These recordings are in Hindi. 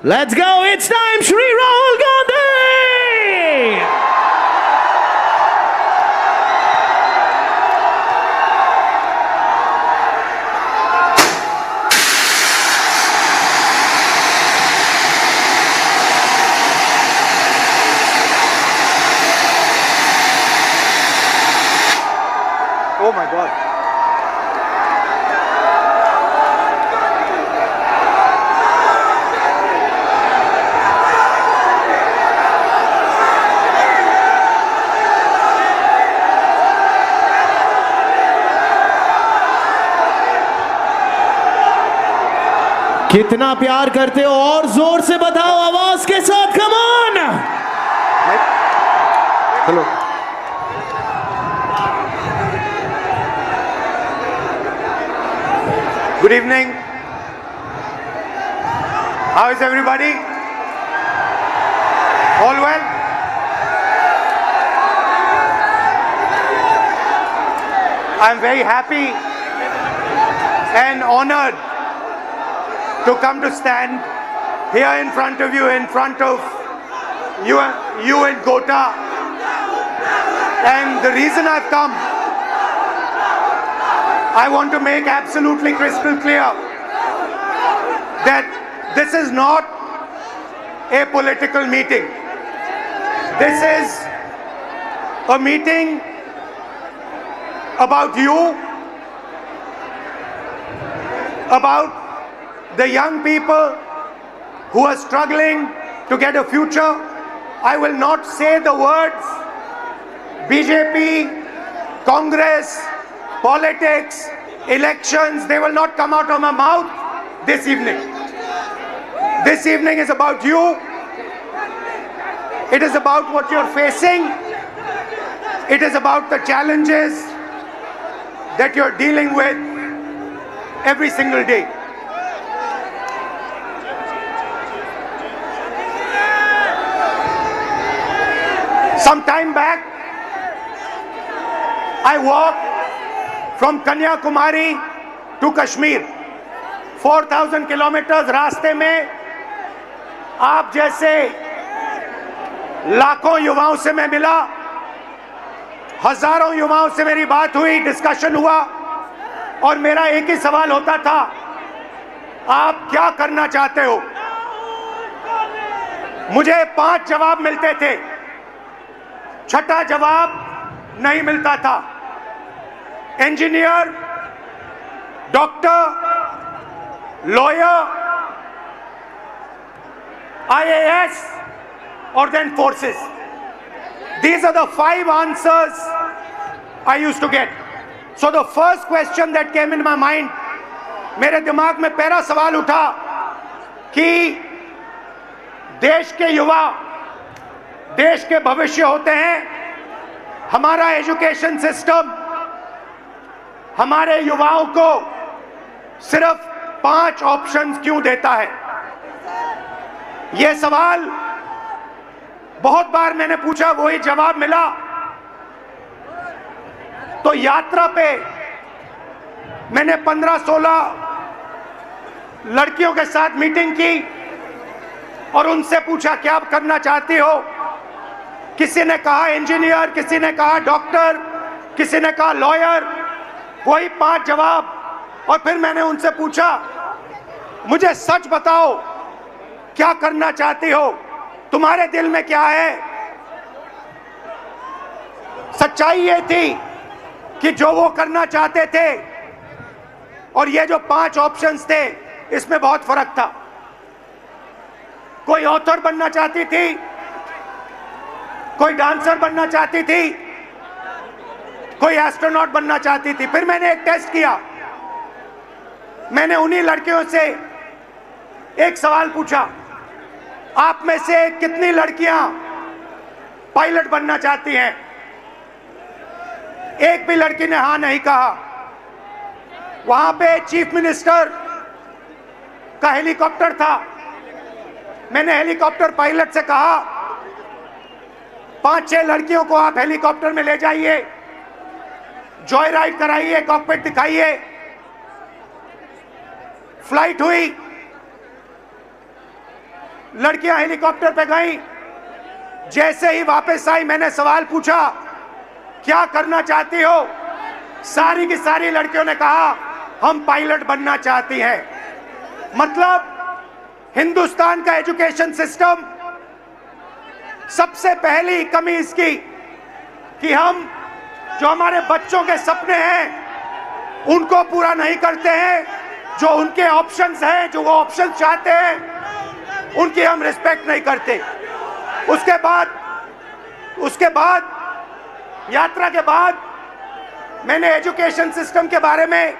Let's go, it's time, Shri Rahul Gandhi! Oh my God. कितना प्यार करते हो और जोर से बताओ आवाज के साथ, come on. Hello, good evening. How is everybody? All well? I'm very happy and honored to come to stand here in front of you, in front of you and Gota. And the reason I've come, I want to make absolutely crystal clear that this is not a political meeting. This is a meeting about you, about the young people who are struggling to get a future. I will not say the words BJP, Congress, politics, elections. They will not come out of my mouth this evening. This evening is about you. It is about what you're facing. It is about the challenges that you're dealing with every single day. Some time back, I walked from Kanyakumari to Kashmir. 4,000 kilometers रास्ते में आप जैसे लाखों युवाओं से मैं मिला, हजारों युवाओं से मेरी बात हुई, डिस्कशन हुआ, और मेरा एक ही सवाल होता था, आप क्या करना चाहते हो? मुझे 5 जवाब मिलते थे, छठा जवाब नहीं मिलता था। Engineer, doctor, lawyer, IAS, or then forces. These are the 5 answers I used to get. So the first question that came in my mind, मेरे दिमाग में पहला सवाल उठा कि देश के युवा देश के भविष्य होते हैं। हमारा एजुकेशन सिस्टम हमारे युवाओं को सिर्फ 5 ऑप्शंस क्यों देता है? यह सवाल बहुत बार मैंने पूछा, वही जवाब मिला। तो यात्रा पे मैंने 15-16 लड़कियों के साथ मीटिंग की और उनसे पूछा क्या आप करना चाहती हो? किसी ने कहा इंजीनियर, किसी ने कहा डॉक्टर, किसी ने कहा लॉयर, वही 5 जवाब। और फिर मैंने उनसे पूछा, मुझे सच बताओ क्या करना चाहती हो? तुम्हारे दिल में क्या है? सच्चाई ये थी कि जो वो करना चाहते थे और ये जो 5 ऑप्शंस थे, इसमें बहुत फर्क था। कोई ऑथर बनना चाहती थी, कोई डांसर बनना चाहती थी, कोई एस्ट्रोनॉट बनना चाहती थी। फिर मैंने एक टेस्ट किया। मैंने उन्हीं लड़कियों से एक सवाल पूछा, आप में से कितनी लड़कियां पायलट बनना चाहती हैं? एक भी लड़की ने हाँ नहीं कहा। वहां पे चीफ मिनिस्टर का हेलीकॉप्टर था। मैंने हेलीकॉप्टर पायलट से कहा, 5-6 लड़कियों को आप हेलीकॉप्टर में ले जाइए, जॉय राइड कराइए, कॉकपिट दिखाइए। फ्लाइट हुई, लड़कियां हेलीकॉप्टर पे गई, जैसे ही वापस आई मैंने सवाल पूछा क्या करना चाहती हो? सारी की सारी लड़कियों ने कहा हम पायलट बनना चाहती हैं। मतलब हिंदुस्तान का एजुकेशन सिस्टम, सबसे पहली कमी इसकी कि हम जो हमारे बच्चों के सपने हैं उनको पूरा नहीं करते हैं, जो उनके ऑप्शंस हैं, जो वो ऑप्शन चाहते हैं उनकी हम रिस्पेक्ट नहीं करते। उसके बाद यात्रा के बाद मैंने एजुकेशन सिस्टम के बारे में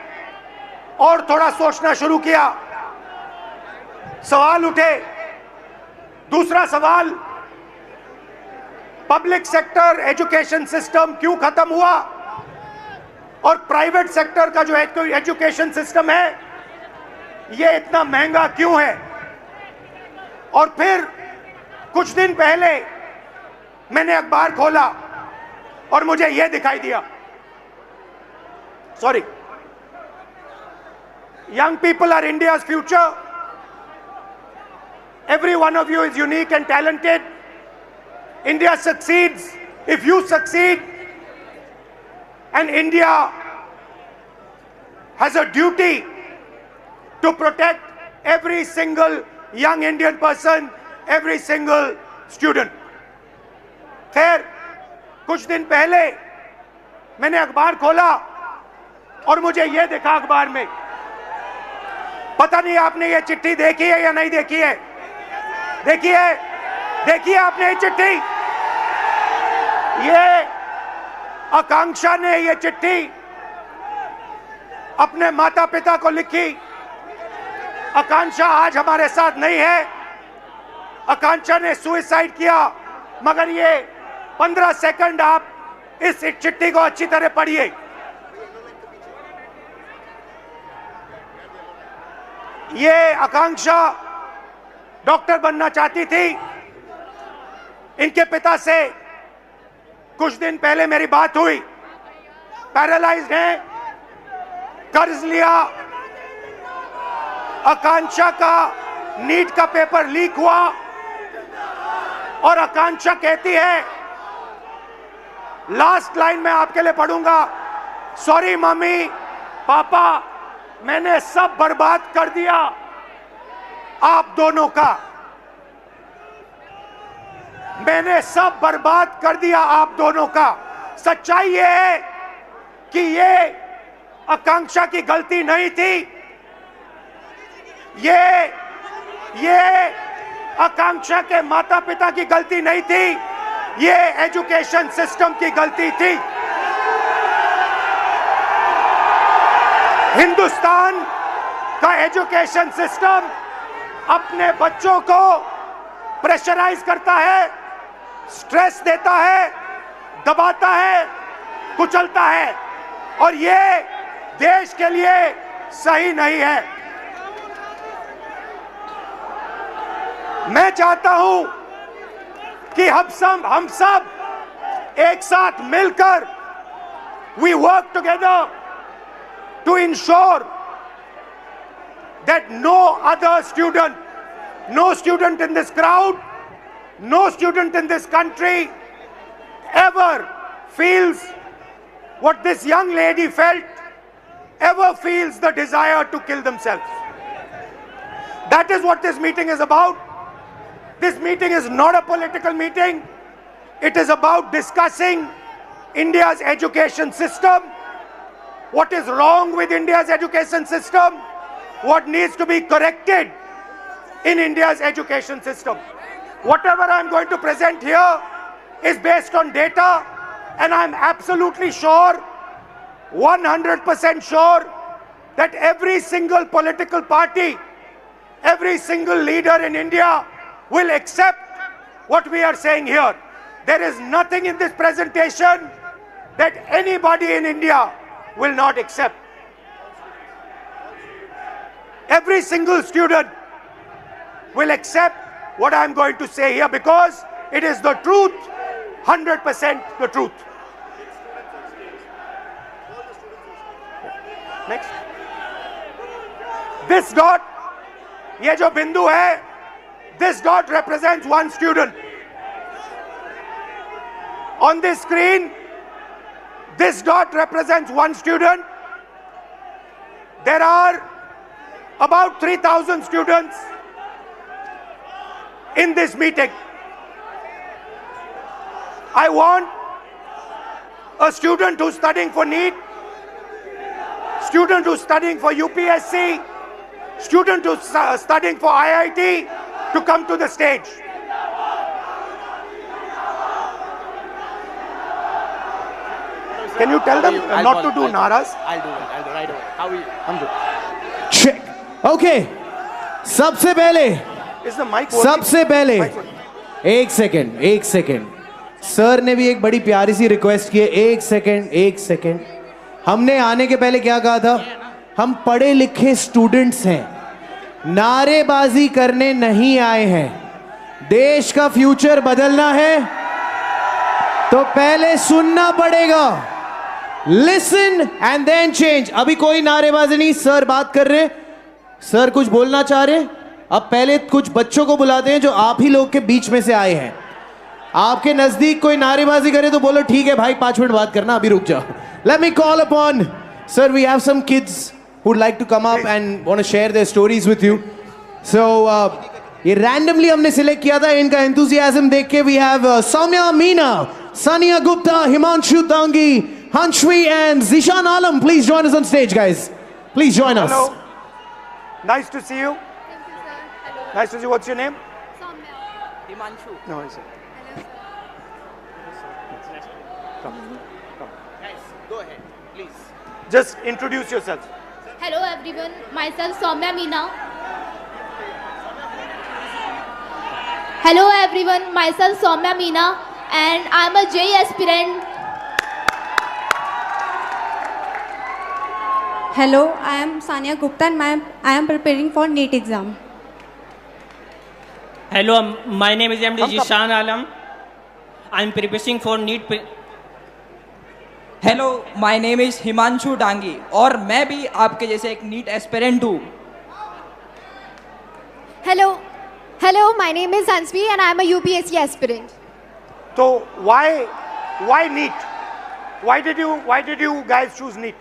और थोड़ा सोचना शुरू किया। सवाल उठे। दूसरा सवाल, पब्लिक सेक्टर एजुकेशन सिस्टम क्यों खत्म हुआ और प्राइवेट सेक्टर का जो एजुकेशन सिस्टम है ये इतना महंगा क्यों है? और फिर कुछ दिन पहले मैंने अखबार खोला और मुझे यह दिखाई दिया, sorry, young people are India's future. Every one of you is unique and talented. India succeeds if you succeed, and India has a duty to protect every single young Indian person, every single student. खैर, कुछ दिन पहले मैंने अखबार खोला और मुझे यह दिखा अखबार में, पता नहीं आपने ये चिट्ठी देखी है या नहीं देखी है? देखिए आपने ये चिट्ठी? ये आकांक्षा ने ये चिट्ठी अपने माता पिता को लिखी। आकांक्षा आज हमारे साथ नहीं है। आकांक्षा ने सुसाइड किया, मगर ये 15 सेकंड आप इस चिट्ठी को अच्छी तरह पढ़िए। ये आकांक्षा डॉक्टर बनना चाहती थी। इनके पिता से कुछ दिन पहले मेरी बात हुई। पैरालाइज्ड हैं, कर्ज लिया। आकांक्षा का नीट का पेपर लीक हुआ और आकांक्षा कहती है, लास्ट लाइन में आपके लिए पढ़ूंगा, सॉरी मम्मी पापा, मैंने सब बर्बाद कर दिया आप दोनों का। मैंने सब बर्बाद कर दिया आप दोनों का। सच्चाई ये है कि ये आकांक्षा की गलती नहीं थी। ये आकांक्षा के माता पिता की गलती नहीं थी। ये एजुकेशन सिस्टम की गलती थी। हिंदुस्तान का एजुकेशन सिस्टम अपने बच्चों को प्रेशराइज करता है, स्ट्रेस देता है, दबाता है, कुचलता है, और ये देश के लिए सही नहीं है। मैं चाहता हूं कि हम सब एक साथ मिलकर we work together to ensure that no other student, no student in this crowd, no student in this country ever feels what this young lady felt, ever feels the desire to kill themselves. That is what this meeting is about. This meeting is not a political meeting. It is about discussing India's education system, what is wrong with India's education system, what needs to be corrected in India's education system. Whatever I'm going to present here is based on data, and I'm absolutely sure, 100% sure, that every single political party, every single leader in India will accept what we are saying here. There is nothing in this presentation that anybody in India will not accept. Every single student will accept what I'm going to say here because it is the truth, 100% the truth. Next. This dot, ये जो बिंदु है, This dot represents one student. On this screen, this dot represents one student. There are about 3,000 students in this meeting. I want a student who's studying for NEET, student who's studying for UPSC, student who's studying for IIT to come to the stage. Can you tell them not to do naras? I'll do it right away. How are you? I'm good. Check. Okay. सबसे पहले Is the mic working? सबसे पहले Mic working? एक सेकंड सर ने भी एक बड़ी प्यारी सी रिक्वेस्ट की है। एक सेकंड हमने आने के पहले क्या कहा था? हम पढ़े लिखे स्टूडेंट्स हैं, नारेबाजी करने नहीं आए हैं। देश का फ्यूचर बदलना है तो पहले सुनना पड़ेगा। Listen and then change. अभी कोई नारेबाजी नहीं, सर बात कर रहे हैं, सर कुछ बोलना चाह रहे हैं। अब पहले कुछ बच्चों को बुलाते हैं जो आप ही लोग के बीच में से आए हैं। आपके नजदीक कोई नारेबाजी करे तो बोलो ठीक है भाई 5 मिनट बात करना, अभी रुक जाओ। Let me call upon sir, we have some kids who would like to come up and want to share their stories with you. So ये randomly हमने select किया था, इनका enthusiasm देख के we have Soumya Meena, Sania Gupta, Himanshu Dangi, Hanshvi and Zishan Alam. Please join us on stage, guys. Please join us. Hello. Nice to see you. Thank you, sir. Hello. Nice to see you. What's your name? Soumya. Himanshu. No, I said. Hello, sir. Come. Guys, go ahead, please. Just introduce yourself. Hello, everyone. Myself, Soumya Meena. Hello, everyone. Myself, Soumya Meena, and I'm a JEE aspirant. Hello, I am Sania Gupta and I am preparing for NEET exam. Hello, my name is MD Zishan Alam. I'm preparing for NEET. Hello, my name is Himanshu Dangi और मैं भी आपके जैसे एक नीट एस्पिरेंट हूँ। Hello, my name is Hansvi and I am a UPSC aspirant. So why NEET? Why did you guys choose NEET?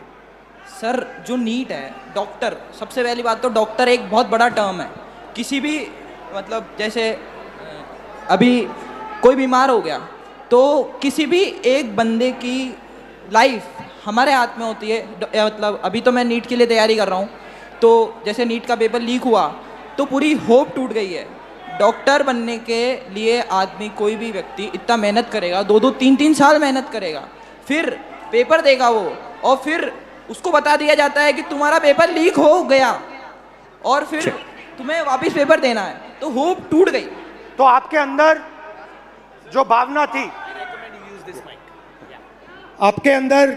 Sir, जो नीट है, डॉक्टर, सबसे पहली बात तो डॉक्टर एक बहुत बड़ा टर्म है। किसी भी मतलब जैसे अभी कोई बीमार हो गया तो किसी भी एक बंदे की लाइफ हमारे हाथ में होती है। मतलब अभी तो मैं नीट के लिए तैयारी कर रहा हूँ, तो जैसे नीट का पेपर लीक हुआ तो पूरी होप टूट गई है। डॉक्टर बनने के लिए आदमी, कोई भी व्यक्ति इतना मेहनत करेगा, 2-2, 3-3 साल मेहनत करेगा, फिर पेपर देगा वो, और फिर उसको बता दिया जाता है कि तुम्हारा पेपर लीक हो गया और फिर तुम्हें वापस पेपर देना है, तो होप टूट गई। तो आपके अंदर जो भावना थी, आपके अंदर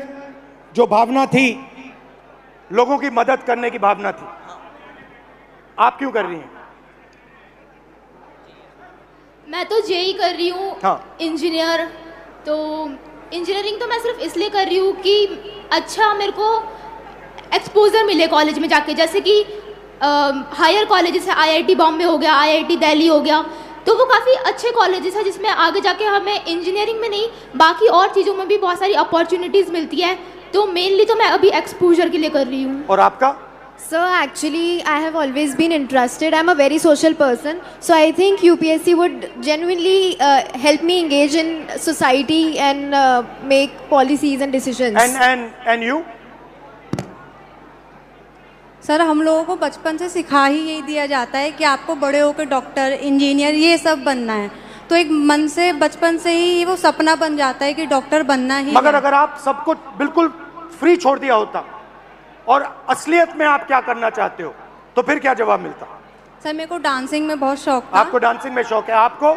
जो भावना थी, लोगों की मदद करने की भावना थी, आप क्यों कर रही हैं? मैं तो JEE कर रही हूँ, हाँ। इंजीनियर। तो इंजीनियरिंग तो मैं सिर्फ इसलिए कर रही हूँ कि अच्छा मेरे को एक्सपोजर मिले कॉलेज में जाके, जैसे कि हायर कॉलेजेस है, IIT बॉम्बे हो गया, IIT दिल्ली हो गया, तो वो काफ़ी अच्छे कॉलेजेस हैं जिसमें आगे जाके हमें इंजीनियरिंग में नहीं बाकी और चीज़ों में भी बहुत सारी अपॉर्चुनिटीज़ मिलती है। तो मेनली तो मैं अभी एक्सपोजर के लिए कर रही हूँ। और आपका? Sir, actually, I have always been interested. I'm a very social person. So I think UPSC would genuinely help me engage in society and make policies and decisions. And you? Sir, हम लोगों को बचपन से सिखा ही यही दिया जाता है कि आपको बड़े होकर डॉक्टर, इंजीनियर ये सब बनना है, तो एक मन से बचपन से ही वो सपना बन जाता है कि डॉक्टर बनना ही मगर है। अगर आप सब कुछ बिल्कुल फ्री छोड़ दिया होता और असलियत में आप क्या करना चाहते हो तो फिर क्या जवाब मिलता? सर, मेरे को डांसिंग में बहुत शौक था। आपको डांसिंग में शौक है? आपको?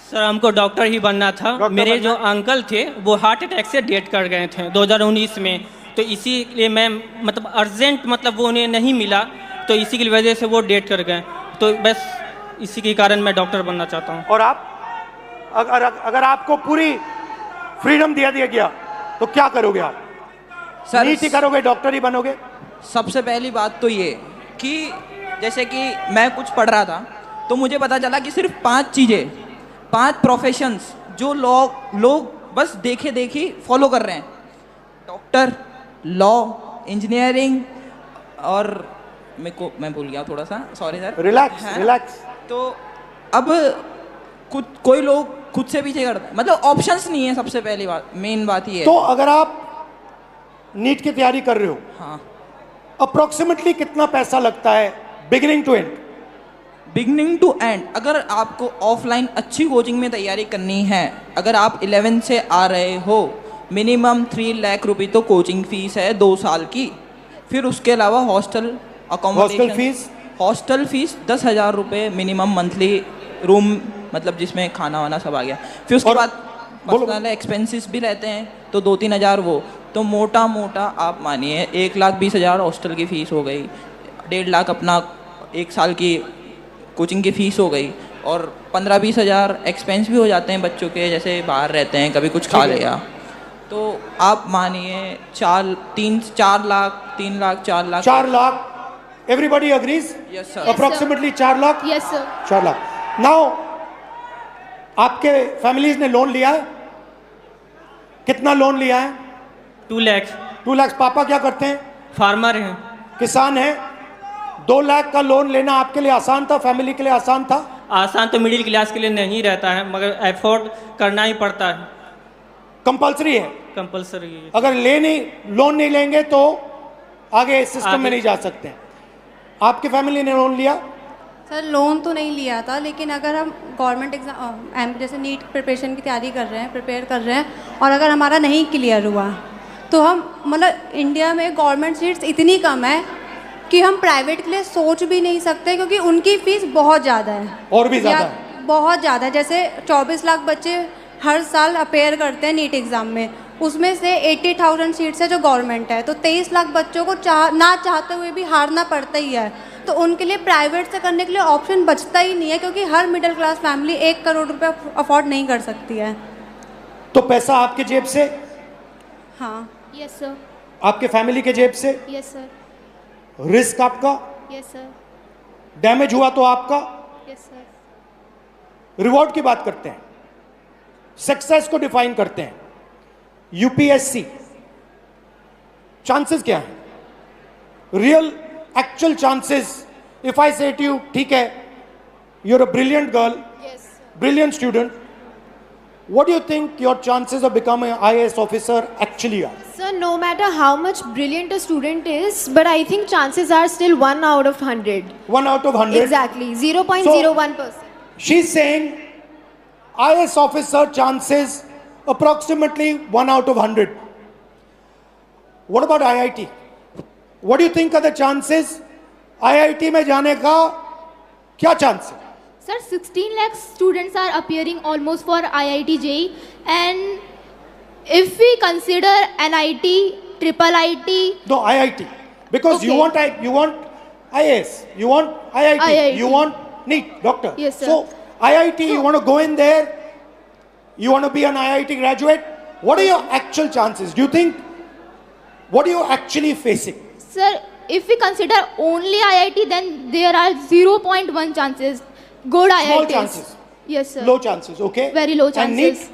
सर, हमको डॉक्टर ही बनना था। मेरे जो अंकल थे वो हार्ट अटैक से डेथ कर गए थे 2019 में, तो इसीलिए मैं मतलब अर्जेंट मतलब वो उन्हें नहीं मिला, तो इसी की वजह से वो डेथ कर गए, तो बस इसी के कारण मैं डॉक्टर बनना चाहता हूँ। और आप? अगर आपको पूरी फ्रीडम दिया गया तो क्या करोगे आप? सर, नीट ही करोगे, डॉक्टर ही बनोगे? सबसे पहली बात तो ये कि जैसे कि मैं कुछ पढ़ रहा था तो मुझे पता चला कि सिर्फ 5 चीज़ें, 5 प्रोफेशंस जो लोग बस देखे देखी फॉलो कर रहे हैं: डॉक्टर, लॉ, इंजीनियरिंग और मैं भूल गया थोड़ा सा, सॉरी सर। Relax relax. तो अब कोई लोग खुद से पीछे करते हैं, मतलब ऑप्शंस नहीं है। सबसे पहली बात, मेन बात ये है। तो अगर आप नीट की तैयारी कर रहे हो, हाँ, अप्रोक्सीमेटली कितना पैसा लगता है beginning to end? Beginning to end, अगर आपको ऑफलाइन अच्छी कोचिंग में तैयारी करनी है, अगर आप 11 से आ रहे हो, मिनिमम 3 लाख रुपए तो कोचिंग फीस है 2 साल की। फिर उसके अलावा हॉस्टल फीस 10,000 रुपये मिनिमम मंथली, रूम मतलब जिसमें खाना वाना सब आ गया। फिर उसके बाद पर्सनल एक्सपेंसेस भी रहते हैं, तो 2-3 हज़ार वो, तो मोटा मोटा आप मानिए 1,20,000 हॉस्टल की फ़ीस हो गई, 1.5 लाख अपना 1 साल की कोचिंग की फ़ीस हो गई, और 15-20 हज़ार एक्सपेंस भी हो जाते हैं बच्चों के, जैसे बाहर रहते हैं, कभी कुछ खा लिया, तो आप मानिए 4 lakh 4 lakh. Everybody agrees? Yes sir. Approximately 4 lakh? Yes sir. 4 lakh. Now आपके फैमिलीज ने लोन लिया है? कितना लोन लिया है? 2 लाख। 2 लाख। पापा क्या करते हैं? फार्मर हैं। किसान हैं। 2 लाख का लोन लेना आपके लिए आसान था, फैमिली के लिए आसान था? आसान तो मिडिल क्लास के लिए नहीं रहता है, मगर एफोर्ड करना ही पड़ता है। कंपलसरी है? कंपलसरी। अगर लोन नहीं लेंगे तो आगे सिस्टम में नहीं जा सकते हैं। आपकी फैमिली ने लोन लिया? सर लोन तो नहीं लिया था, लेकिन अगर हम गवर्नमेंट एग्ज़ाम जैसे नीट प्रिपरेशन की तैयारी प्रिपेयर कर रहे हैं, और अगर हमारा नहीं क्लियर हुआ तो हम मतलब इंडिया में गवर्नमेंट सीट्स इतनी कम है कि हम प्राइवेट के लिए सोच भी नहीं सकते, क्योंकि उनकी फ़ीस बहुत ज़्यादा है। और भी ज़्यादा है? बहुत ज़्यादा है। जैसे 24 लाख बच्चे हर साल अपेयर करते हैं नीट एग्ज़ाम में, उसमें से 80,000 सीट्स है जो गवर्नमेंट है, तो 23 लाख बच्चों को ना चाहते हुए भी हारना पड़ता ही है। तो उनके लिए प्राइवेट से करने के लिए ऑप्शन बचता ही नहीं है, क्योंकि हर मिडिल क्लास फैमिली 1 करोड़ रुपए अफोर्ड नहीं कर सकती है। तो पैसा आपके जेब से? हाँ। Yes sir. आपके फैमिली के जेब से? Yes sir. रिस्क आपका? Yes sir. डैमेज हुआ तो आपका? Yes sir. रिवॉर्ड की बात करते हैं, सक्सेस को डिफाइन करते हैं। यूपीएससी चांसेस क्या है? Real actual chances, if I say to you, ठीक है, you are a brilliant girl, brilliant student, what do you think your chances of becoming an IAS officer actually are? Sir, no matter how much brilliant a student is, but I think chances are still 1 out of 100. 1 out of 100? Exactly, 0.01%. She's saying IAS officer chances approximately 1 out of 100. What about IIT? What do you think are the chances? IIT में जाने का क्या चांस है? Sir, 16 lakh students are appearing almost for IIT JEE, and if we consider NIT, triple IT. No, IIT, because Okay. you want IAS, you want IIT, IIT. you want NEET, doctor. Yes, sir. So IIT, you want to go in there, you want to be an IIT graduate. What are your actual chances? Do you think, what are you actually facing? Sir, if we consider only IIT, then there are 0.1 chances. Good Small IITs. chances. Yes, sir. Low chances, okay? Very low And chances. NEET?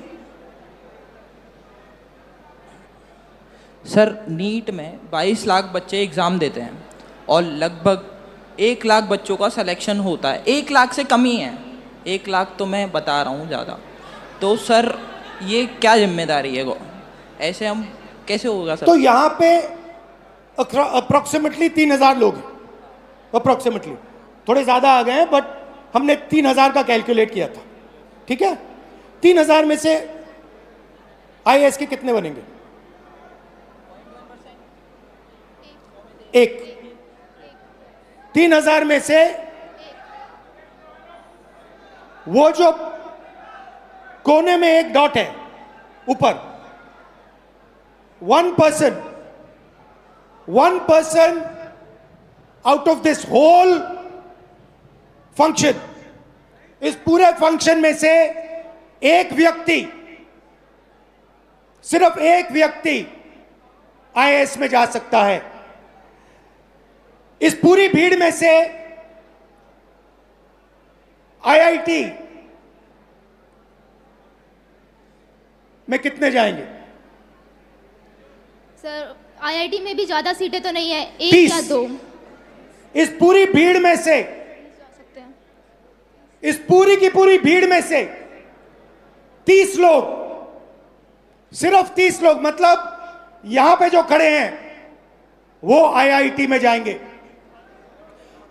Sir NEET में 22 लाख बच्चे एग्ज़ाम देते हैं, और लगभग 1 लाख बच्चों का सिलेक्शन होता है। 1 लाख से कम ही है, 1 लाख तो मैं बता रहा हूँ ज़्यादा। तो सर ये क्या जिम्मेदारी है, ऐसे हम कैसे होगा सर? तो यहाँ पे अप्रोक्सीमेटली 3,000 लोग हैं, अप्रोक्सीमेटली, थोड़े ज़्यादा आ गए हैं, बट हमने 3,000 का कैलकुलेट किया था, ठीक है? 3,000 में से IAS के कितने बनेंगे? 1। 3,000 में से वो जो कोने में एक डॉट है ऊपर, 1 person out of this whole function, इस पूरे फंक्शन में से एक व्यक्ति, सिर्फ एक व्यक्ति IAS में जा सकता है। इस पूरी भीड़ में से आईआईटी में कितने जाएंगे? सर आईआईटी में भी ज़्यादा सीटें तो नहीं है, एक 30। या 2 इस पूरी भीड़ में से, सकते हैं। इस पूरी की पूरी भीड़ में से 30 लोग, सिर्फ 30 लोग, मतलब यहां पे जो खड़े हैं वो आईआईटी में जाएंगे।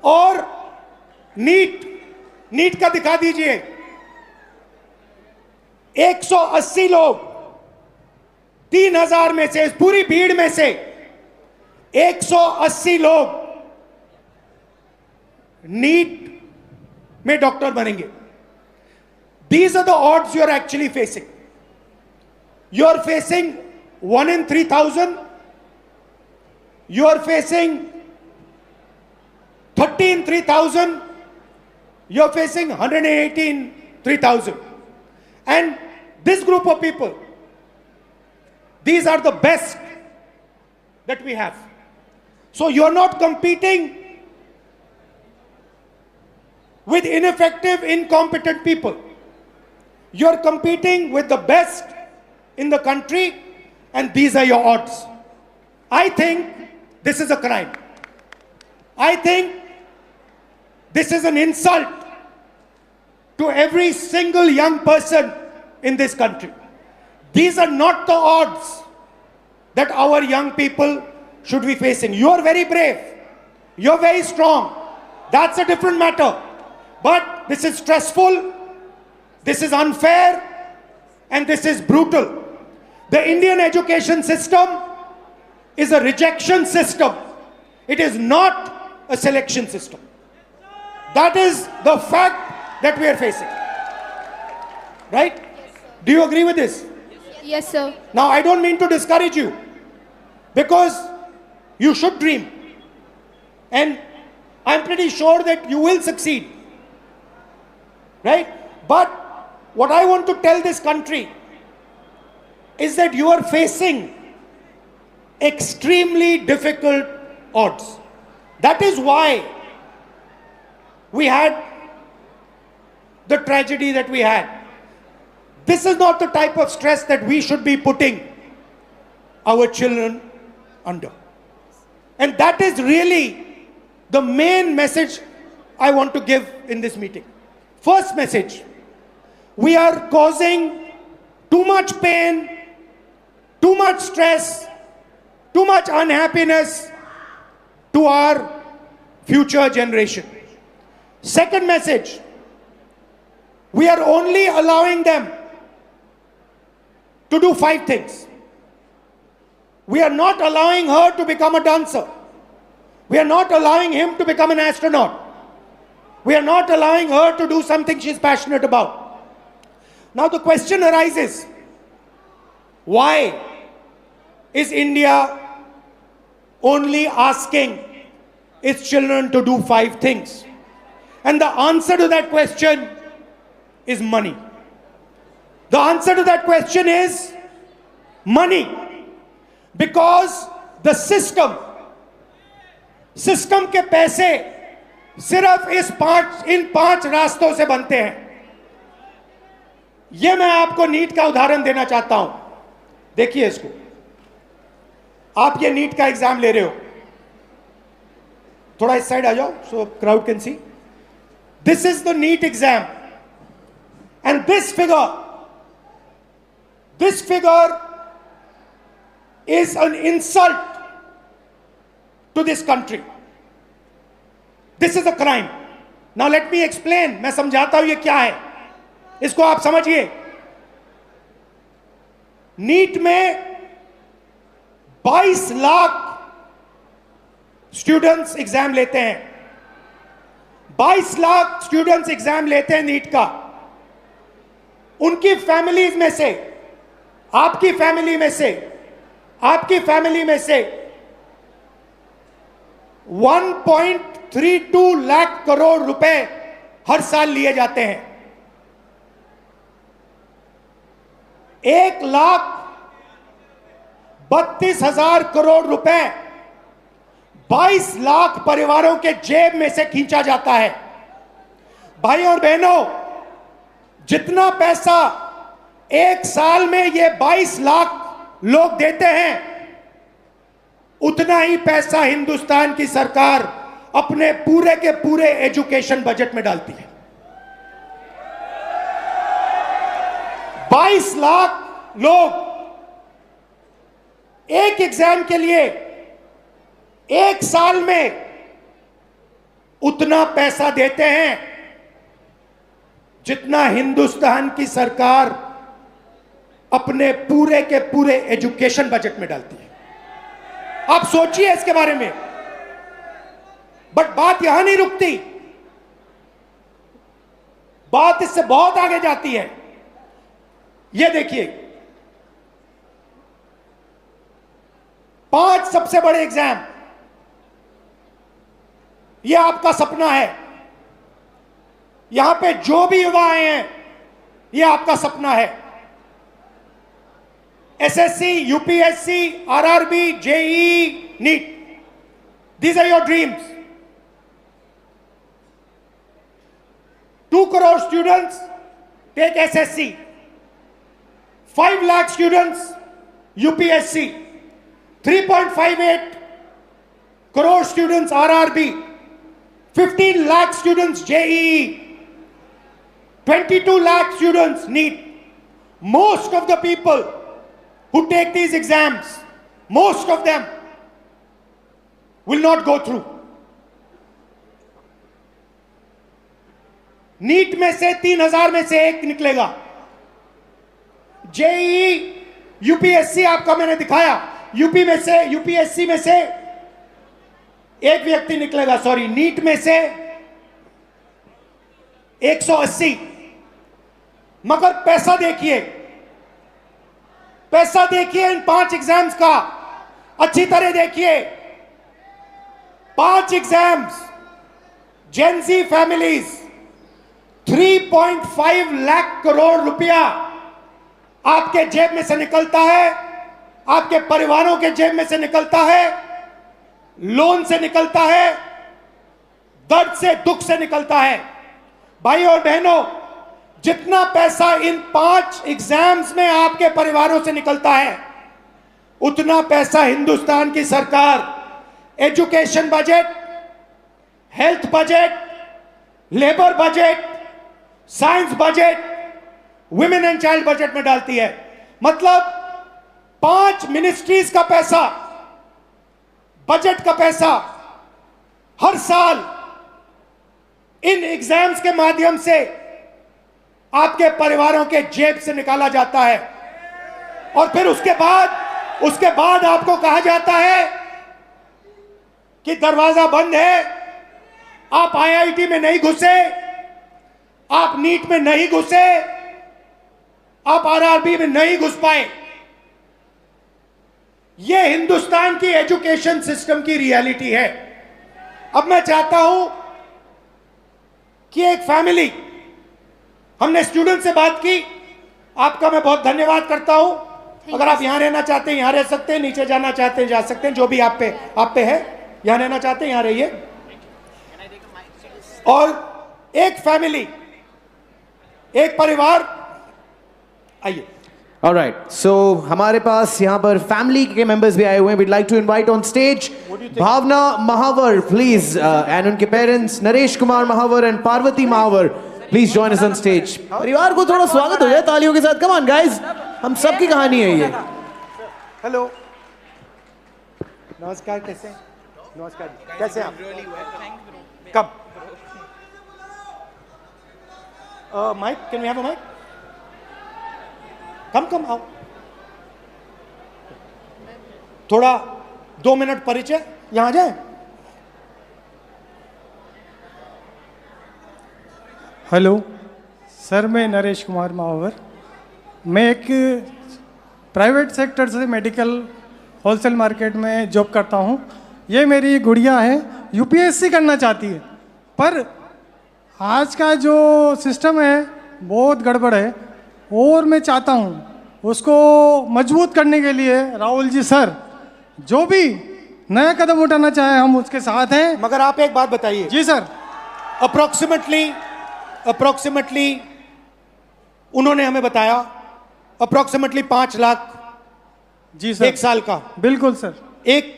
और नीट का दिखा दीजिए, 180 लोग 3000 में से, इस पूरी भीड़ में से 180 लोग नीट में डॉक्टर बनेंगे। These are the odds you are actually facing. You are facing 1 in 3000. You are facing 30 in 3000. You are facing 118 in 3000. And this group of people, these are the best that we have. So you are not competing with ineffective, incompetent people. You are competing with the best in the country, and these are your odds. I think this is a crime. I think this is an insult to every single young person in this country. These are not the odds that our young people should be facing. You are very brave. You are very strong. That's a different matter. But this is stressful, this is unfair, and this is brutal. The Indian education system is a rejection system. It is not a selection system. That is the fact that we are facing. Right? Do you agree with this? Yes, sir. Now, I don't mean to discourage you, because you should dream. And I'm pretty sure that you will succeed. Right? But what I want to tell this country is that you are facing extremely difficult odds. That is why we had the tragedy that we had. This is not the type of stress that we should be putting our children under. And that is really the main message I want to give in this meeting. First message, we are causing too much pain, too much stress, too much unhappiness to our future generation. Second message, we are only allowing them to do 5 things. We are not allowing her to become a dancer. We are not allowing him to become an astronaut. We are not allowing her to do something she's passionate about. Now the question arises, why is India only asking its children to do 5 things? And the answer to that question is money. The answer to that question is money. Because the system के पैसे सिर्फ इन 5 रास्तों से बनते हैं. यह मैं आपको नीट का उदाहरण देना चाहता हूं. देखिए इसको. आप ये नीट का एग्जाम ले रहे हो. थोड़ा इस साइड आ जाओ so crowd can see. This is the NEET exam. And this figure is an insult to this country. This is a crime. Now let me explain. मैं समझाता हूं ये क्या है. इसको आप समझिए. नीट में 22 लाख स्टूडेंट्स एग्जाम लेते हैं. 22 लाख स्टूडेंट्स एग्जाम लेते हैं नीट का. उनकी फैमिलीज में से, आपकी फैमिली में से 1.32 लाख करोड़ रुपए हर साल लिए जाते हैं. 1,32,000 करोड़ रुपए 22 लाख परिवारों के जेब में से खींचा जाता है. भाई और बहनों, जितना पैसा एक साल में ये 22 लाख लोग देते हैं, उतना ही पैसा हिंदुस्तान की सरकार अपने पूरे के पूरे एजुकेशन बजट में डालती है। 22 लाख लोग एक एग्जाम के लिए एक साल में उतना पैसा देते हैं जितना हिंदुस्तान की सरकार अपने पूरे के पूरे एजुकेशन बजट में डालती है। आप सोचिए इसके बारे में। बट बात यहां नहीं रुकती, बात इससे बहुत आगे जाती है। यह देखिए, 5 सबसे बड़े एग्जाम, यह आपका सपना है। यहां पे जो भी युवा आए हैं, यह आपका सपना है। SSC, UPSC, RRB, JEE, NEET, these are your dreams. 2 crore students take SSC, 5 lakh students UPSC, 3.58 crore students RRB, 15 lakh students JEE, 22 lakh students NEET. Most of the people who take these exams, most of them will not go through. NEET में से 3000 में से एक निकलेगा। जेईई, यूपीएससी आपका मैंने दिखाया, यूपीएससी में से एक व्यक्ति निकलेगा, सॉरी, नीट में से 180। मगर पैसा देखिए इन 5 एग्जाम्स का, अच्छी तरह देखिए। 5 exams, Gen Z families, 3.5 lakh crore रुपया आपके जेब में से निकलता है, आपके परिवारों के जेब में से निकलता है, लोन से निकलता है, दर्द से, दुख से निकलता है। भाई और बहनों, जितना पैसा इन 5 एग्जाम्स में आपके परिवारों से निकलता है, उतना पैसा हिंदुस्तान की सरकार education budget, health budget, labour budget, science budget, women and child budget में डालती है। मतलब 5 मिनिस्ट्रीज का पैसा, बजट का पैसा हर साल इन एग्जाम्स के माध्यम से आपके परिवारों के जेब से निकाला जाता है। और फिर उसके बाद आपको कहा जाता है कि दरवाजा बंद है, आप आईआईटी में नहीं घुसे, आप नीट में नहीं घुसे, आप आरआरबी में नहीं घुस पाए। यह हिंदुस्तान की एजुकेशन सिस्टम की रियलिटी है। अब मैं चाहता हूं कि एक फैमिली, हमने स्टूडेंट से बात की, आपका मैं बहुत धन्यवाद करता हूं। अगर आप यहां रहना चाहते हैं यहां रह सकते हैं, नीचे जाना चाहते हैं जा सकते हैं, जो भी आप पे है। यहां रहना चाहते हैं यहां रहिए। और एक फैमिली, एक परिवार, आइए। Alright, so हमारे पास यहाँ पर फैमिली के मेंबर्स भी आए हुए हैं। We'd like to invite on stage Bhavna Mahawar, please, and उनके parents Naresh Kumar Mahawar and Parvati Mahawar, please join us on stage. परिवार को थोड़ा स्वागत हो जाए तालियों के साथ। Come on guys, हम सबकी कहानी है ये। हेलो, नमस्कार, कैसे हैं? नमस्कार, कैसे हैं आप? कब? Mike, can we have a mike? Come आओ। थोड़ा 2 मिनट परिचय, यहां जाए। हेलो सर, मैं नरेश कुमार महावर। मैं एक प्राइवेट सेक्टर से मेडिकल होलसेल मार्केट में जॉब करता हूं। ये मेरी गुड़िया है, यूपीएससी करना चाहती है, पर आज का जो सिस्टम है बहुत गड़बड़ है। और मैं चाहता हूं उसको मजबूत करने के लिए राहुल जी सर जो भी नया कदम उठाना चाहे हम उसके साथ हैं। मगर आप एक बात बताइए। जी सर। अप्रोक्सीमेटली अप्रोक्सीमेटली उन्होंने हमें बताया अप्रोक्सीमेटली 5 लाख जी सर, 1 साल का, बिल्कुल सर, एक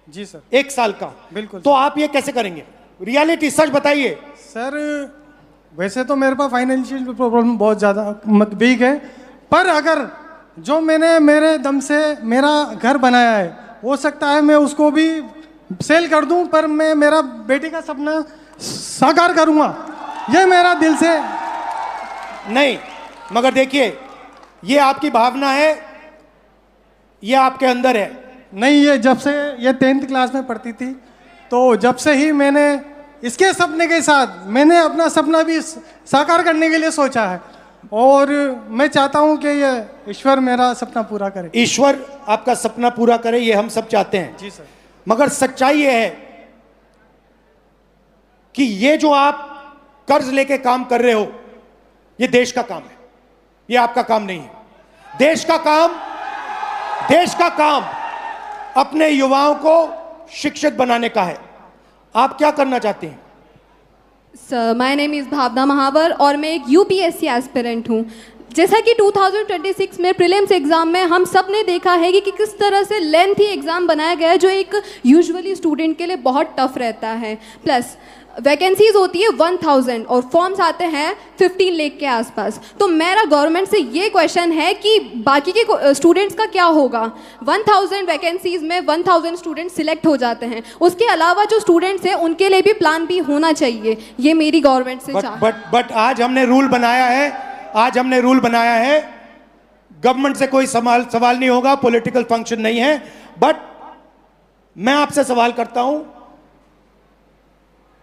जी सर, 1 साल का, बिल्कुल तो आप ये कैसे करेंगे? रियलिटी सच बताइए सर। वैसे तो मेरे पास फाइनेंशियल प्रॉब्लम बहुत ज़्यादा बिग है, पर अगर जो मैंने मेरे दम से मेरा घर बनाया है, हो सकता है मैं उसको भी सेल कर दूं, पर मैं मेरा बेटी का सपना साकार करूंगा, ये मेरा दिल से। नहीं, मगर देखिए ये आपकी भावना है, ये आपके अंदर है। नहीं, ये जब से ये 10th क्लास में पढ़ती थी, तो जब से ही मैंने इसके सपने के साथ मैंने अपना सपना भी साकार करने के लिए सोचा है, और मैं चाहता हूं कि ये ईश्वर मेरा सपना पूरा करे। ईश्वर आपका सपना पूरा करे, ये हम सब चाहते हैं जी सर। मगर सच्चाई ये है कि ये जो आप कर्ज लेके काम कर रहे हो, ये देश का काम है, ये आपका काम नहीं है। देश का काम अपने युवाओं को शिक्षित बनाने का है। आप क्या करना चाहते हैं? सर, माय नेम इज़ भावना महावर और मैं एक यूपीएससी एस्पिरेंट हूँ। जैसा कि 2026 में प्रीलिम्स एग्ज़ाम में हम सब ने देखा है कि किस तरह से लेंथी एग्ज़ाम बनाया गया है, जो एक यूजुअली स्टूडेंट के लिए बहुत टफ रहता है। प्लस वैकेंसीज होती है 1000 और फॉर्म्स आते हैं 15 लाख के आसपास। तो मेरा गवर्नमेंट से ये क्वेश्चन है कि बाकी के स्टूडेंट्स का क्या होगा? 1000 वैकेंसीज में 1000 स्टूडेंट्स सिलेक्ट हो जाते हैं, उसके अलावा जो स्टूडेंट्स हैं उनके लिए भी प्लान बी होना चाहिए। ये मेरी गवर्नमेंट से बट आज हमने रूल बनाया है, गवर्नमेंट से कोई सवाल नहीं होगा, पॉलिटिकल फंक्शन नहीं है। बट मैं आपसे सवाल करता हूं,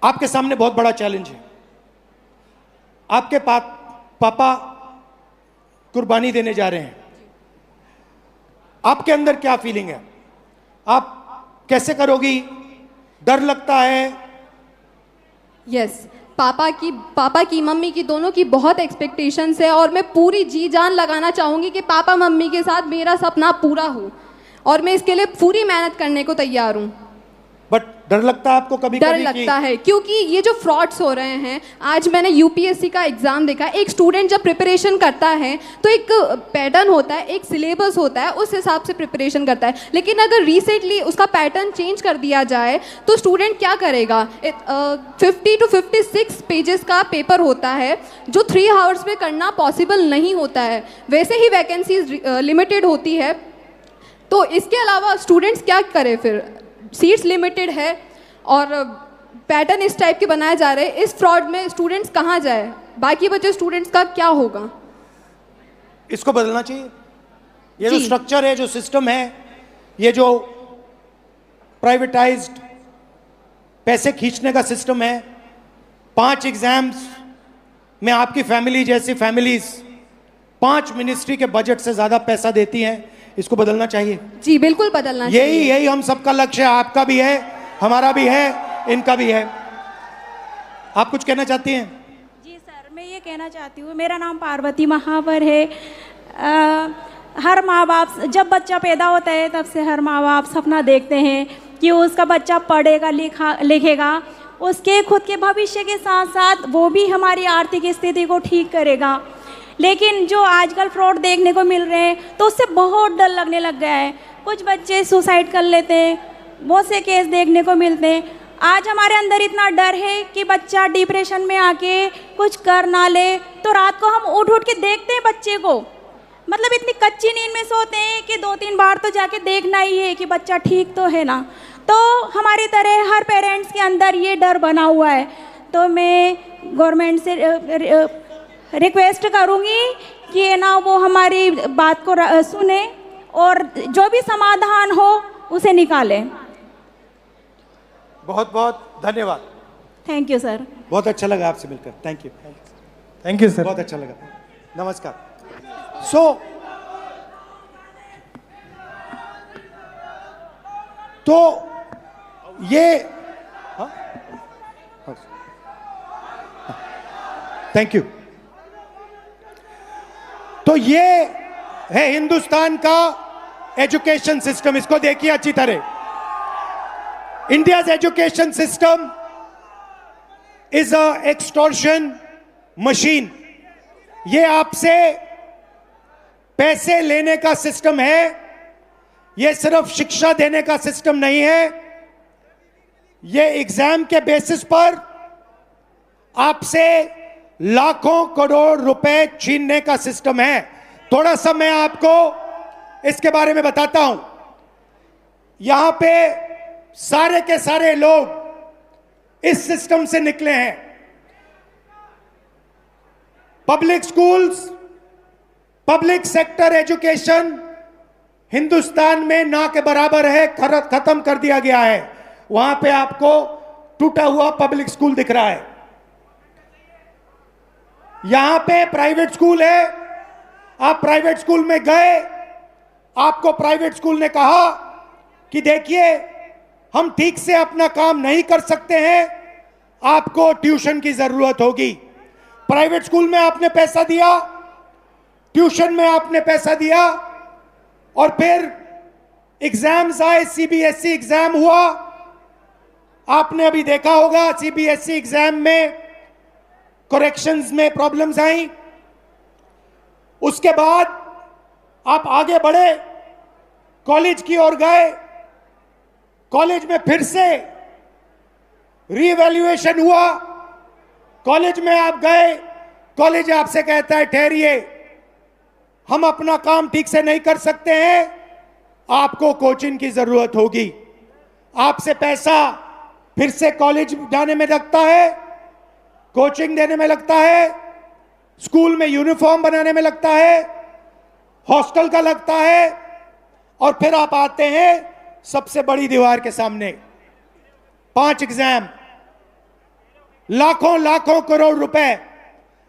आपके सामने बहुत बड़ा चैलेंज है। आपके पापा कुर्बानी देने जा रहे हैं, आपके अंदर क्या फीलिंग है? आप कैसे करोगी? डर लगता है? यस, पापा की मम्मी की दोनों की बहुत एक्सपेक्टेशंस है, और मैं पूरी जी जान लगाना चाहूँगी कि पापा मम्मी के साथ मेरा सपना पूरा हो, और मैं इसके लिए पूरी मेहनत करने को तैयार हूँ। बट डर लगता है आपको? कभी डर लगता है, क्योंकि ये जो फ्रॉड्स हो रहे हैं, आज मैंने यूपीएससी का एग्जाम देखा। एक स्टूडेंट जब प्रिपरेशन करता है तो एक पैटर्न होता है, एक सिलेबस होता है, उस हिसाब से प्रिपरेशन करता है। लेकिन अगर रिसेंटली उसका पैटर्न चेंज कर दिया जाए तो स्टूडेंट क्या करेगा? 50 to 56 पेजेस का पेपर होता है, जो 3 आवर्स में करना पॉसिबल नहीं होता है। वैसे ही वैकेंसीज लिमिटेड होती है, तो इसके अलावा स्टूडेंट्स क्या करें फिर? सीट्स लिमिटेड है और पैटर्न इस टाइप के बनाए जा रहे हैं। इस फ्रॉड में स्टूडेंट्स कहाँ जाए? बाकी बचे स्टूडेंट्स का क्या होगा? इसको बदलना चाहिए। ये जो स्ट्रक्चर है, जो सिस्टम है, ये जो प्राइवेटाइज्ड पैसे खींचने का सिस्टम है, 5 एग्जाम्स में आपकी फैमिली जैसी फैमिलीज 5 मिनिस्ट्री के बजट से ज्यादा पैसा देती हैं। इसको बदलना चाहिए। जी बिल्कुल बदलना चाहिए। यही हम सबका लक्ष्य है, आपका भी है, हमारा भी है, इनका भी है। आप कुछ कहना चाहती हैं? जी सर, मैं ये कहना चाहती हूँ, मेरा नाम पार्वती महावर है। हर माँ बाप, जब बच्चा पैदा होता है तब से हर माँ बाप सपना देखते हैं कि उसका बच्चा पढ़ेगा लिखेगा, उसके खुद के भविष्य के साथ साथ वो भी हमारी आर्थिक स्थिति को ठीक करेगा। लेकिन जो आजकल फ्रॉड देखने को मिल रहे हैं तो उससे बहुत डर लगने लग गया है। कुछ बच्चे सुसाइड कर लेते हैं, बहुत से केस देखने को मिलते हैं। आज हमारे अंदर इतना डर है कि बच्चा डिप्रेशन में आके कुछ कर ना ले, तो रात को हम उठ के देखते हैं बच्चे को, मतलब इतनी कच्ची नींद में सोते हैं कि 2-3 बार तो जाके देखना ही है कि बच्चा ठीक तो है ना। तो हमारी तरह हर पेरेंट्स के अंदर ये डर बना हुआ है। तो मैं गवर्नमेंट से रिक्वेस्ट करूँगी कि ना वो हमारी बात को सुने और जो भी समाधान हो उसे निकालें। बहुत बहुत धन्यवाद। Thank you sir. बहुत अच्छा लगा आपसे मिलकर। Thank you sir. बहुत अच्छा लगा। नमस्कार। तो ये थैंक यू। तो ये है हिंदुस्तान का एजुकेशन सिस्टम। इसको देखिए अच्छी तरह। India's education system is a extortion machine, ये आपसे पैसे लेने का सिस्टम है, ये सिर्फ शिक्षा देने का सिस्टम नहीं है, ये एग्जाम के बेसिस पर आपसे लाखों करोड़ रुपए छीनने का सिस्टम है। थोड़ा सा मैं आपको इसके बारे में बताता हूं। यहां पे सारे के सारे लोग इस सिस्टम से निकले हैं। Public schools, public sector education Hindustan में ना के बराबर है, खत्म कर दिया गया है। वहां पे आपको टूटा हुआ पब्लिक स्कूल दिख रहा है। यहां पे प्राइवेट स्कूल है, आप प्राइवेट स्कूल में गए, आपको प्राइवेट स्कूल ने कहा कि देखिए हम ठीक से अपना काम नहीं कर सकते हैं, आपको ट्यूशन की जरूरत होगी। प्राइवेट स्कूल में आपने पैसा दिया, ट्यूशन में आपने पैसा दिया, और फिर एग्जाम्स आए, सीबीएसई एग्जाम हुआ। आपने अभी देखा होगा सीबीएसई एग्जाम में करेक्शंस में प्रॉब्लम्स आई। उसके बाद आप आगे बढ़े, कॉलेज की ओर गए, कॉलेज में फिर से रीवैल्यूएशन हुआ। कॉलेज में आप गए, कॉलेज आपसे कहता है ठहरिए, हम अपना काम ठीक से नहीं कर सकते हैं, आपको कोचिंग की जरूरत होगी। आपसे पैसा फिर से कॉलेज जाने में लगता है, कोचिंग देने में लगता है, स्कूल में यूनिफॉर्म बनाने में लगता है, हॉस्टल का लगता है, और फिर आप आते हैं सबसे बड़ी दीवार के सामने। 5 एग्जाम, लाखों लाखों करोड़ रुपए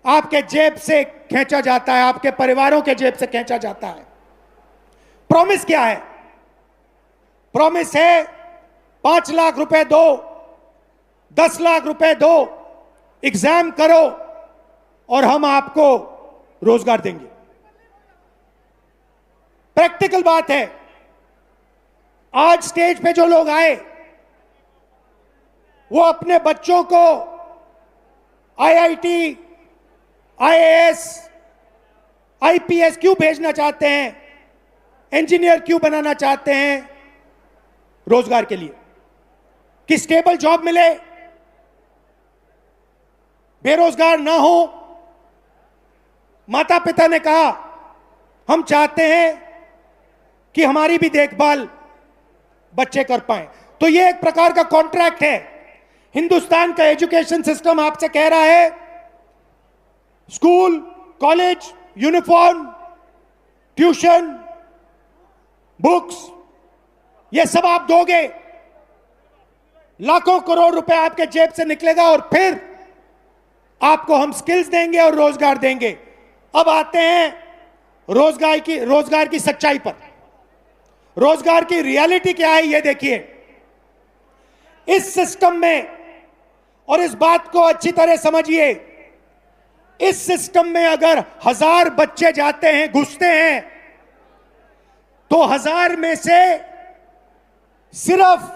आपके जेब से खींचा जाता है, आपके परिवारों के जेब से खींचा जाता है। प्रॉमिस क्या है? प्रॉमिस है 5 लाख रुपए दो, 10 लाख रुपए दो, एग्जाम करो और हम आपको रोजगार देंगे। प्रैक्टिकल बात है। आज स्टेज पे जो लोग आए वो अपने बच्चों को आईआईटी, आईएएस, आईपीएस क्यों भेजना चाहते हैं, इंजीनियर क्यों बनाना चाहते हैं? रोजगार के लिए, कि स्टेबल जॉब मिले, बेरोजगार ना हो। माता पिता ने कहा हम चाहते हैं कि हमारी भी देखभाल बच्चे कर पाएं। तो ये एक प्रकार का कॉन्ट्रैक्ट है। हिंदुस्तान का एजुकेशन सिस्टम आपसे कह रहा है school, college, uniform, tuition, books, ये सब आप दोगे, लाखों करोड़ रुपए आपके जेब से निकलेगा, और फिर आपको हम स्किल्स देंगे और रोजगार देंगे। अब आते हैं रोजगार की सच्चाई पर। रोजगार की रियलिटी क्या है ये देखिए। इस सिस्टम में, और इस बात को अच्छी तरह समझिए, इस सिस्टम में अगर 1000 बच्चे जाते हैं, घुसते हैं, तो 1000 में से सिर्फ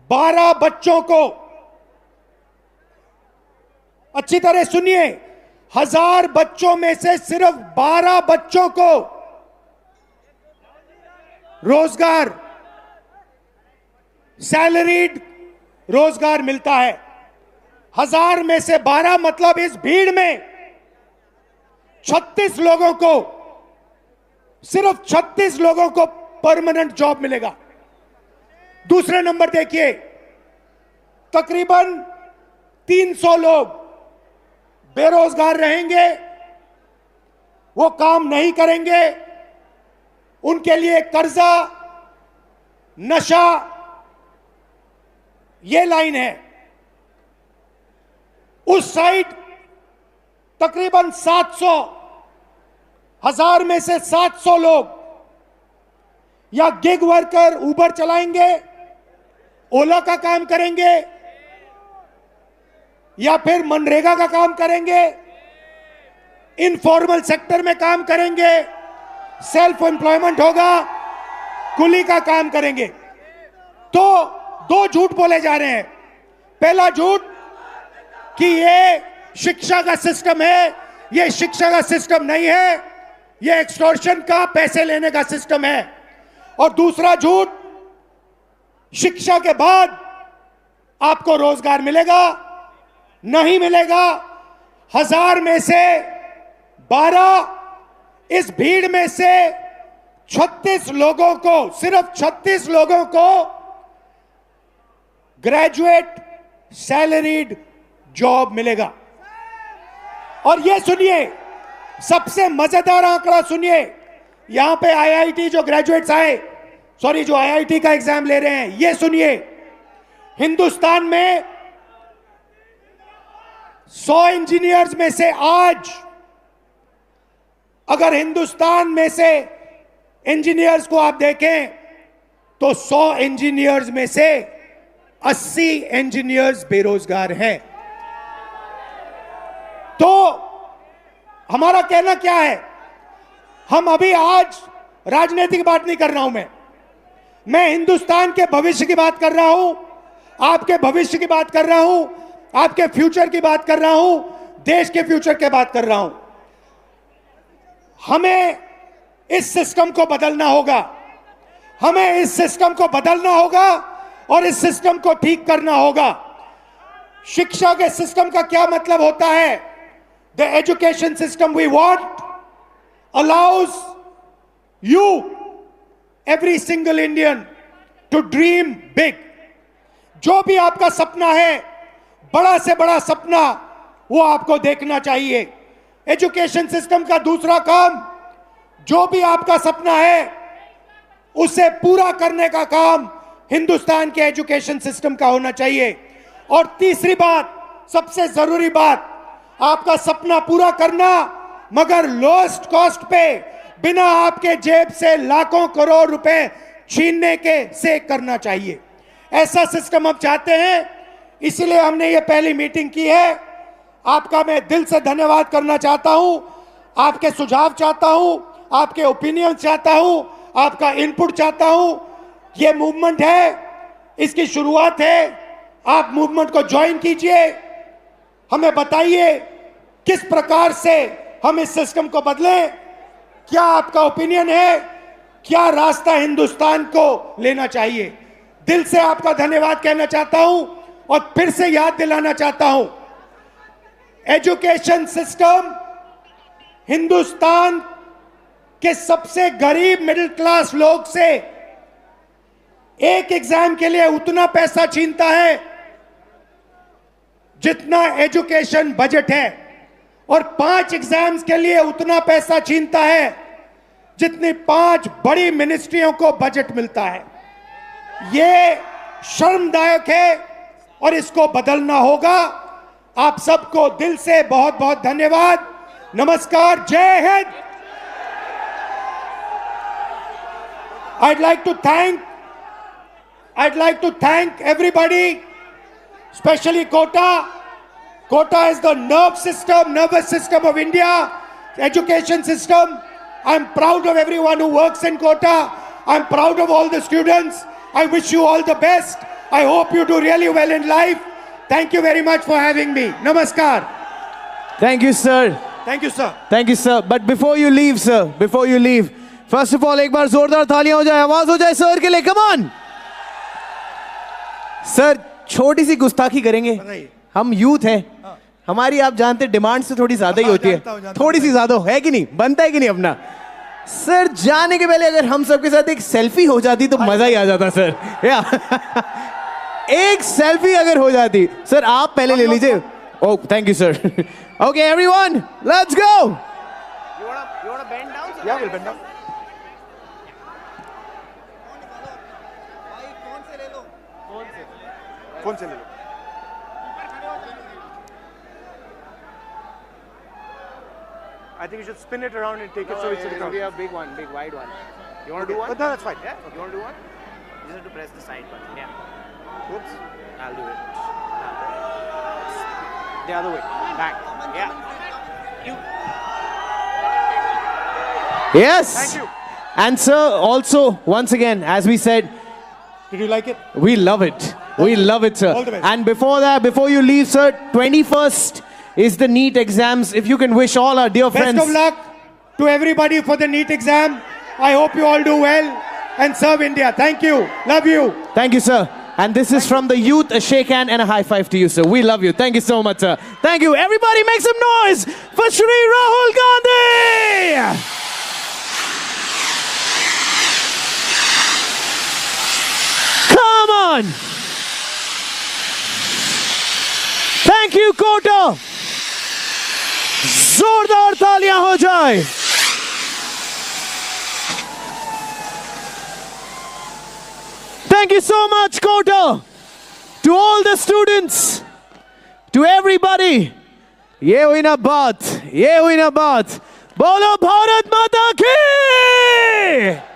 12 बच्चों को, अच्छी तरह सुनिए, 1000 बच्चों में से सिर्फ 12 बच्चों को रोजगार, सैलरीड रोजगार मिलता है। 1000 में से 12 मतलब इस भीड़ में 36 लोगों को, सिर्फ 36 लोगों को परमानेंट जॉब मिलेगा। दूसरे नंबर देखिए, तकरीबन 300 लोग बेरोजगार रहेंगे, वो काम नहीं करेंगे, उनके लिए कर्जा, नशा, ये लाइन है। उस साइड तकरीबन 700, 1000 में से 700 लोग या गिग वर्कर, उबर चलाएंगे, ओला का काम करेंगे, या फिर मनरेगा का काम करेंगे, इनफॉर्मल सेक्टर में काम करेंगे, सेल्फ एम्प्लॉयमेंट होगा, कुली का काम करेंगे। तो 2 झूठ बोले जा रहे हैं। पहला झूठ कि ये शिक्षा का सिस्टम है, ये शिक्षा का सिस्टम नहीं है, ये एक्सटॉर्शन का, पैसे लेने का सिस्टम है। और दूसरा झूठ, शिक्षा के बाद आपको रोजगार मिलेगा, नहीं मिलेगा। 1000 में से 12, इस भीड़ में से 36 लोगों को, सिर्फ 36 लोगों को ग्रेजुएट सैलरीड जॉब मिलेगा। और ये सुनिए, सबसे मजेदार आंकड़ा सुनिए, यहां पे आईआईटी जो ग्रेजुएट्स आए, सॉरी जो आईआईटी का एग्जाम ले रहे हैं, ये सुनिए, हिंदुस्तान में 100 इंजीनियर्स में से आज, अगर हिंदुस्तान में से इंजीनियर्स को आप देखें तो 100 इंजीनियर्स में से 80 इंजीनियर्स बेरोजगार हैं। तो हमारा कहना क्या है, हम अभी आज राजनीतिक बात नहीं कर रहा हूं, मैं हिंदुस्तान के भविष्य की बात कर रहा हूं, आपके भविष्य की बात कर रहा हूं, आपके फ्यूचर की बात कर रहा हूं, देश के फ्यूचर की बात कर रहा हूं। हमें इस सिस्टम को बदलना होगा, हमें इस सिस्टम को बदलना होगा और इस सिस्टम को ठीक करना होगा। शिक्षा के सिस्टम का क्या मतलब होता है? The education system we want allows you, every single Indian, to dream big. जो भी आपका सपना है, बड़ा से बड़ा सपना, वो आपको देखना चाहिए। एजुकेशन सिस्टम का दूसरा काम, जो भी आपका सपना है उसे पूरा करने का काम हिंदुस्तान के एजुकेशन सिस्टम का होना चाहिए। और तीसरी बात, सबसे जरूरी बात, आपका सपना पूरा करना मगर लोएस्ट कॉस्ट पे, बिना आपके जेब से लाखों करोड़ रुपए छीनने के से करना चाहिए। ऐसा सिस्टम हम चाहते हैं, इसलिए हमने ये पहली मीटिंग की है। आपका मैं दिल से धन्यवाद करना चाहता हूं, आपके सुझाव चाहता हूं, आपके ओपिनियन चाहता हूं, आपका इनपुट चाहता हूं। ये मूवमेंट है, इसकी शुरुआत है, आप मूवमेंट को ज्वाइन कीजिए, हमें बताइए किस प्रकार से हम इस सिस्टम को बदलें, क्या आपका ओपिनियन है, क्या रास्ता हिंदुस्तान को लेना चाहिए। दिल से आपका धन्यवाद कहना चाहता हूं और फिर से याद दिलाना चाहता हूं, एजुकेशन सिस्टम हिंदुस्तान के सबसे गरीब मिडिल क्लास लोग से एक एग्जाम के लिए उतना पैसा छीनता है जितना एजुकेशन बजट है, और 5 एग्जाम्स के लिए उतना पैसा छीनता है जितनी 5 बड़ी मिनिस्ट्रियों को बजट मिलता है। ये शर्मदायक है और इसको बदलना होगा। आप सबको दिल से बहुत बहुत धन्यवाद, नमस्कार, जय Hind. I'd like to thank everybody, especially Kota. Kota is the nervous system of India, education system. I'm proud of everyone who works in Kota. I'm proud of all the students. I wish you all the best. I hope you do really well in life. Thank you very much for having me. Namaskar. Thank you, sir. Thank you, sir. Thank you, sir. But before you leave, sir, before you leave, first of all, एक बार जोरदार तालियां हो जाए, आवाज हो जाए सर के लिए, come on. सर, छोटी सी गुस्ताखी करेंगे, हम यूथ हैं, हमारी आप जानते हैं डिमांड से थोड़ी ज्यादा ही होती है, थोड़ी सी ज्यादा है कि नहीं, बनता है कि नहीं अपना। सर, जाने के पहले अगर हम सबके साथ एक सेल्फी हो जाती तो मजा ही आ जाता सर। एक सेल्फी अगर हो जाती, सर आप पहले ले लीजिए। Oh, thank you sir. Okay everyone, let's go. You wanna bend down? So Yeah, we'll bend down. Phone से ले लो। I think you should spin it around and take it so it's It will be a big one, big wide one. You want to do one? No, that's fine. Yeah? You want to do one? You just have to press the side button. Yeah. Oops. I'll do it. The other way. Back. Yeah. Yes. Thank you. And sir, also once again, as we said, Did you like it? we love it. We love it, sir. All the best. And before that, before you leave, sir, 21st is the NEET exams. If you can wish all our dear friends. Best of luck to everybody for the NEET exam. I hope you all do well and serve India. Thank you. Love you. Thank you, sir. And this is from the youth, a shake hand and a high five to you, sir. We love you. Thank you so much, sir. Thank you. Everybody make some noise for Shri Rahul Gandhi. Come on. Thank you, Kota. जोरदार तालियां हो जाए. Thank you so much, Kota. To all the students, to everybody. ये हुई ना बात, ये हुई ना बात. बोलो भारत माता की.